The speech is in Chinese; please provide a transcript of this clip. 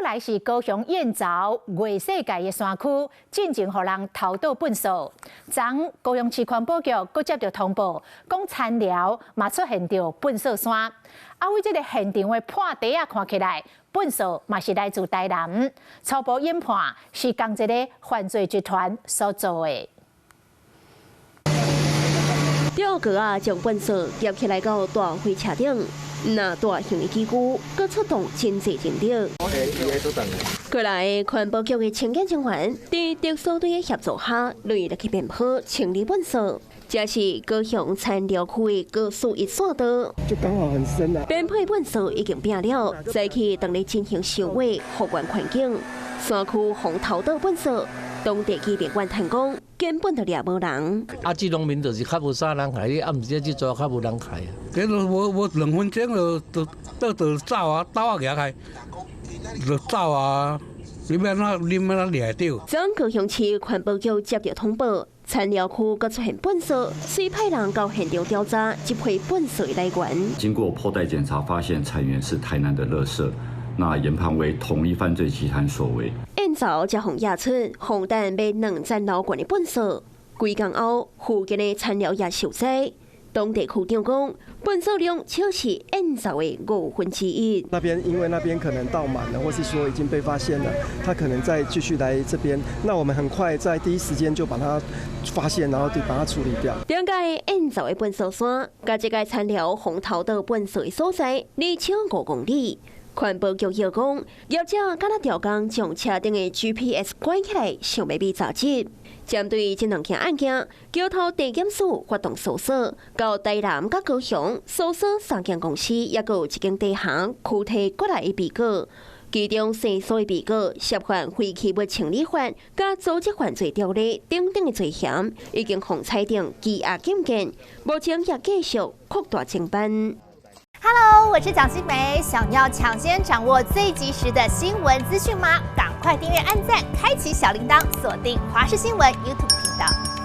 来是高雄燕巢月世界的山区，进前互人偷盗粪扫。昨高雄市环保局阁接到通报，讲田寮嘛出现着粪扫山。为这个现场的破地啊，看起来粪扫嘛是来自台南，初步研判是同一个犯罪集团所做的。 钓哥啊，将粪扫夹起来到大货车顶，那大型的机具，佮出动真济警力。过来，环保局的清洁人员在特搜队的协助下，累入去边坡清理粪扫。这是高雄田寮区的高速一线道，就刚好很深啊。边坡的粪扫已经变了，再去等咧进行收尾，复原环境。山区红头道粪扫。 当地区连员谈讲，根本就掠无人。这农民就是较无啥人害，你暗时去做较无人害啊。这我2分钟就走啊，刀啊举开，就走啊。你要哪掠到？昨高雄市环保局接到通报，田寮区佮出现粪扫，遂派人到现场调查这批粪扫的来源。经过破袋检查，发现产源是台南的垃圾。 那研判为同一犯罪集团所为。燕巢才红亚出，红蛋被2站楼管的粪扫，归港后附近的田寮也受灾。当地区长讲，粪扫量超是燕巢的1/5。那边因为那边可能倒满了，或是说已经被发现了，他可能再继续来这边。那我们很快在第一时间就把它发现，然后就把它处理掉。两个燕巢的粪扫山，甲这个田寮红头道粪扫的所在，离超5公里。 环保局又讲，业者敢若调工将车顶的 GPS 关起来，想要被查缉。针对这2件案件，交通地检署发动搜索，到台南甲高雄搜索3间公司，也有1间地行躯体过来的被告。其中生所的被告涉犯废弃物清理法、甲组织犯罪条例等等的罪嫌，已经互裁定羁押禁见，目前也继续扩大侦办。 Hello， 我是蒋欣梅。想要抢先掌握最及时的新闻资讯吗？赶快订阅、按赞、开启小铃铛，锁定华视新闻 YouTube 频道。